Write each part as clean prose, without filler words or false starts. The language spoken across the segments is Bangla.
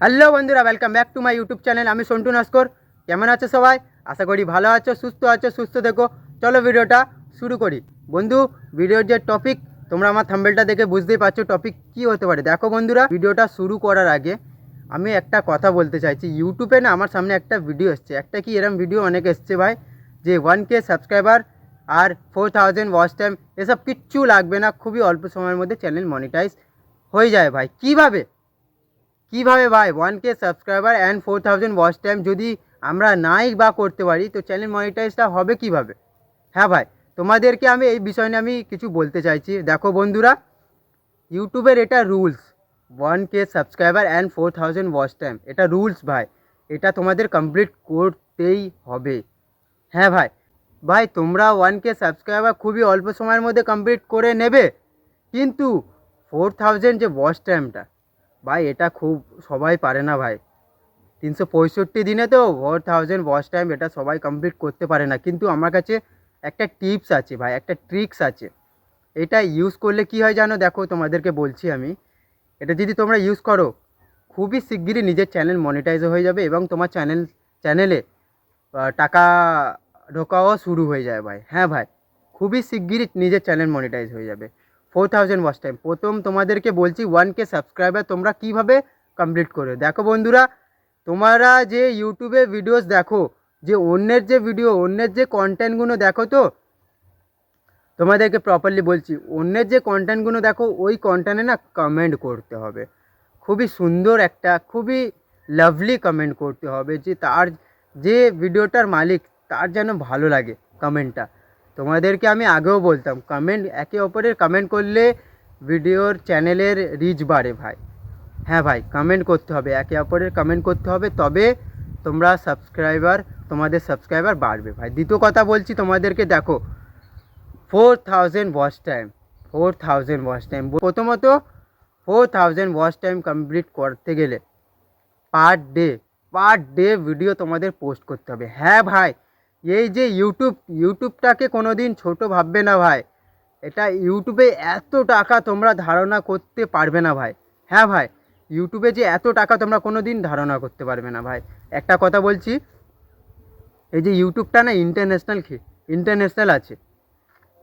হ্যালো বন্ধুরা, welcome back to my YouTube channel. আমি সন্টু নস্কর। কেমন আছো সবাই? আশা করি ভালো আছো, সুস্থ দেখো। চলো ভিডিওটা শুরু করি। বন্ধু, ভিডিওর যে টপিক তোমরা আমার থাম্বনেলটা দেখে বুঝতেই পারছো টপিক কি হতে পারে। দেখো বন্ধুরা, ভিডিওটা শুরু করার আগে আমি একটা কথা বলতে চাইছি। ইউটিউবে না আমার সামনে একটা ভিডিও এসছে, একটা কি এরম ভিডিও অনেক এসছে ভাই, যে 1K সাবস্ক্রাইবার আর 4000 ওয়াচ টাইম, এসব কিচ্ছু লাগবে না, খুবই অল্প সময়ের মধ্যে চ্যানেল মনিটাইজ হয়ে যায়। ভাই কিভাবে ভাই 1K subscriber and 4000 watch time যদি আমরা নাই বা করতে পারি, তো চ্যানেল মনিটাইজটা হবে কিভাবে? হ্যাঁ ভাই, তোমাদেরকে আমি এই বিষয় নিয়ে আমি কিছু বলতে চাইছি। দেখো বন্ধুরা, ইউটিউবের এটা rules, 1K subscriber and 4000 watch time, এটা রুলস ভাই। এটা তোমাদের কমপ্লিট করতেই হবে। হ্যাঁ ভাই, তোমরা 1K সাবস্ক্রাইবার খুবই অল্প সময়ের মধ্যে কমপ্লিট করে নেবে, কিন্তু 4000 যে ওয়াচ টাইমটা ভাই, এটা খুব সবাই পারে না ভাই। 365 দিনে তো 4000 ওয়াচ টাইম এটা সবাই কমপ্লিট করতে পারে না। কিন্তু আমার কাছে একটা টিপস আছে ভাই, একটা ট্রিক্স আছে। এটা ইউজ করলে কি হয় জানো? দেখো তোমাদেরকে বলছি আমি, এটা যদি তোমরা ইউজ করো, খুবই শিগগিরই নিজের চ্যানেল মনিটাইজ হয়ে যাবে এবং তোমার চ্যানেলে টাকা ঢোকাও শুরু হয়ে যায় ভাই। হ্যাঁ ভাই, খুবই শিগগিরই নিজের চ্যানেল মনিটাইজ হয়ে যাবে। 4000 ওয়াচ টাইম, প্রথম তোমাদেরকে বলছি 1K সাবস্ক্রাইবার তোমরা কিভাবে কমপ্লিট করো। দেখো বন্ধুরা, তোমরা যে ইউটিউবে ভিডিওস দেখো, যে অন্যের যে কন্টেন্টগুলো দেখো, তো তোমাদেরকে প্রপারলি বলছি, অন্যের যে কন্টেন্টগুলো দেখো, ওই কন্টেন্টে না কমেন্ট করতে হবে। খুবই সুন্দর একটা, খুবই লাভলি কমেন্ট করতে হবে, যে তার যে ভিডিওটার মালিক তার যেন ভালো লাগে কমেন্টটা। তোমাদেরকে আমি আগেও বলতাম, কমেন্ট, একে অপরের কমেন্ট করলে ভিডিওর চ্যানেলের রিচ বাড়ে ভাই। হ্যাঁ ভাই, কমেন্ট করতে হবে, একে অপরের কমেন্ট করতে হবে, তবে তোমাদের সাবস্ক্রাইবার বাড়বে ভাই। দ্বিতীয় কথা বলছি তোমাদেরকে, দেখো 4000 ওয়াচ টাইম, 4000 ওয়াচ টাইম, প্রথমত 4000 ওয়াচ টাইম কমপ্লিট করতে গেলে পার ডে ভিডিও তোমাদের পোস্ট করতে হবে। হ্যাঁ ভাই, এই যে ইউটিউবটাকে কোনো দিন ছোটো ভাববে না ভাই। এটা ইউটিউবে এত টাকা তোমরা ধারণা করতে পারবে না ভাই। হ্যাঁ ভাই, ইউটিউবে যে এত টাকা তোমরা কোনো দিন ধারণা করতে পারবে না ভাই। একটা কথা বলছি, এই যে ইউটিউবটা না ইন্টারন্যাশনাল আছে,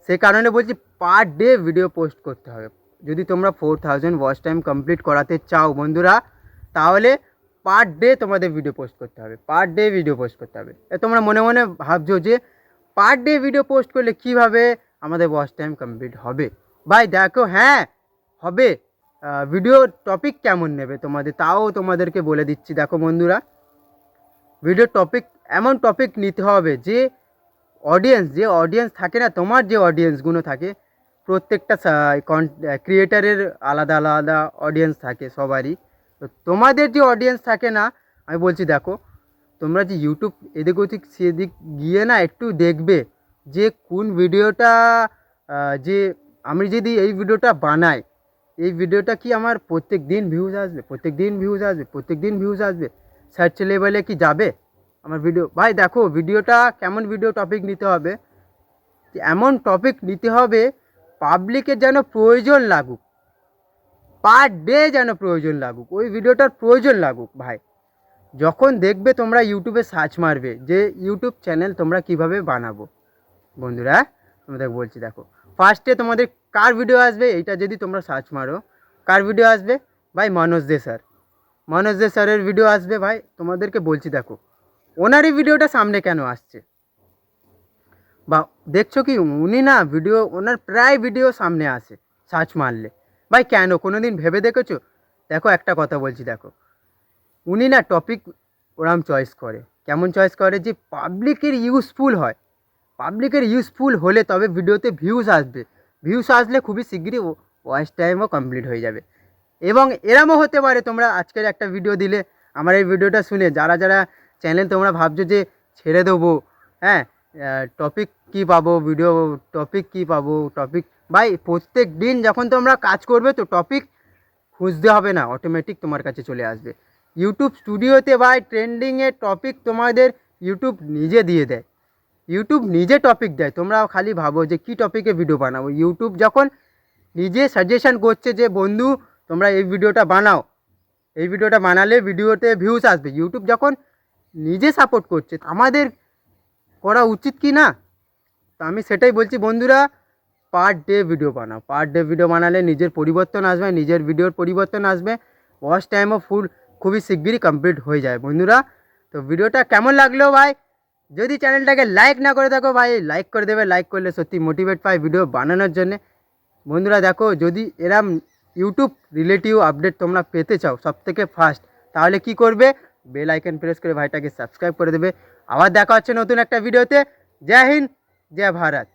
সে কারণে বলছি পার ডে ভিডিও পোস্ট করতে হবে। যদি তোমরা 4000 ওয়াচ টাইম কমপ্লিট করাতে চাও বন্ধুরা, তাহলে পার ডে তোমাদের ভিডিও পোস্ট করতে হবে, পার ডে ভিডিও পোস্ট করতে হবে। তোমরা মনে মনে ভাবছো যে পার ডে ভিডিও পোস্ট করলে কিভাবে আমাদের ওয়াচ টাইম কমপ্লিট হবে। ভাই দেখো, হ্যাঁ হবে। ভিডিও টপিক কেমন নেবে তোমাদের, তাও তোমাদেরকে বলে দিচ্ছি। দেখো বন্ধুরা, ভিডিও টপিক, এমন টপিক নিতে হবে যে অডিয়েন্স থাকে না, তোমার যে অডিয়েন্সগুলো থাকে, প্রত্যেকটা ক্রিয়েটারের আলাদা আলাদা অডিয়েন্স থাকে সবারই। তো তোমাদের যে অডিয়েন্স থাকে না, আমি বলছি দেখো, তোমরা যে ইউটিউব এদিক ওদিক সেদিক গিয়ে না একটু দেখবে যে কোন ভিডিওটা, যে আমি যদি এই ভিডিওটা বানাই, এই ভিডিওটা কি আমার প্রত্যেক দিন ভিউজ আসবে, সার্চ লেভেলে কি যাবে আমার ভিডিও। ভাই দেখো, ভিডিওটা কেমন ভিডিও টপিক নিতে হবে, এমন টপিক নিতে হবে পাবলিকের যেন প্রয়োজন লাগুক, পার ডে যেন প্রয়োজন লাগুক, ওই ভিডিওটার প্রয়োজন লাগুক ভাই। যখন দেখবে তোমরা ইউটিউবে সার্চ মারবে যে ইউটিউব চ্যানেল তোমরা কিভাবে বানাবো, বন্ধুরা তোমাদের বলছি, দেখো ফার্স্টে তোমাদের কার ভিডিও আসবে, এইটা যদি তোমরা সার্চ মারো, কার ভিডিও আসবে ভাই? মনোজ দে স্যারের ভিডিও আসবে ভাই। তোমাদেরকে বলছি, দেখো ওনারই ভিডিওটা সামনে কেন আসছে, বা দেখছো কি উনি না ভিডিও, ওনার প্রায় ভিডিও সামনে আসে সার্চ মারলে। ভাই কেন, কোনো দিন ভেবে দেখেছো? দেখো একটা কথা বলছি, দেখো উনি না টপিক ওরম চয়েস করে, কেমন চয়েস করে, যে পাবলিকের ইউজফুল হলে তবে ভিডিওতে ভিউজ আসলে খুবই শিগগিরই ওয়াচ টাইমও কমপ্লিট হয়ে যাবে। এবং এরমও হতে পারে, তোমরা আজকের একটা ভিডিও দিলে, আমার এই ভিডিওটা শুনে যারা চ্যানেল তোমরা ভাবছো যে ছেড়ে দেবো, হ্যাঁ টপিক কী পাবো, ভিডিও টপিক কী পাবো, ভাই প্রত্যেক দিন যখন তোমরা কাজ করবে, তো টপিক খুঁজতে হবে না, অটোমেটিক তোমার কাছে চলে আসবে। ইউটিউব স্টুডিওতে ভাই ট্রেন্ডিংয়ের টপিক তোমাদের ইউটিউব নিজে দিয়ে দেয়, ইউটিউব নিজে টপিক দেয়। তোমরা খালি ভাবো যে কী টপিকে ভিডিও বানাবো, ইউটিউব যখন নিজে সাজেশান করছে যে বন্ধু তোমরা এই ভিডিওটা বানাও, এই ভিডিওটা বানালে ভিডিওতে ভিউজ আসবে। ইউটিউব যখন নিজে সাপোর্ট করছে আমাদের করা উচিত কি না? তো আমি সেটাই বলছি বন্ধুরা, পার ডে ভিডিও বানাও। পার ডে ভিডিও বানালে নিজের পরিবর্তন আসবে, নিজের ভিডিওর পরিবর্তন আসবে, ওয়াচ টাইমও খুবই শিগগিরই কমপ্লিট হয়ে যায় বন্ধুরা। তো ভিডিওটা কেমন লাগলো ভাই? যদি চ্যানেলটাকে লাইক না করে থাকো ভাই, লাইক করে দেবে। লাইক করলে সত্যি মোটিভেট পাই ভিডিও বানানোর জন্যে। বন্ধুরা দেখো, যদি এরম ইউটিউব রিলেটিভ আপডেট তোমরা পেতে চাও সবথেকে ফার্স্ট, তাহলে কি করবে? বেল আইকন প্রেস করে ভাইটাকে সাবস্ক্রাইব করে দেবে। আবার দেখা হচ্ছে নতুন একটা ভিডিওতে। জয় হিন্দ, জয় ভারত।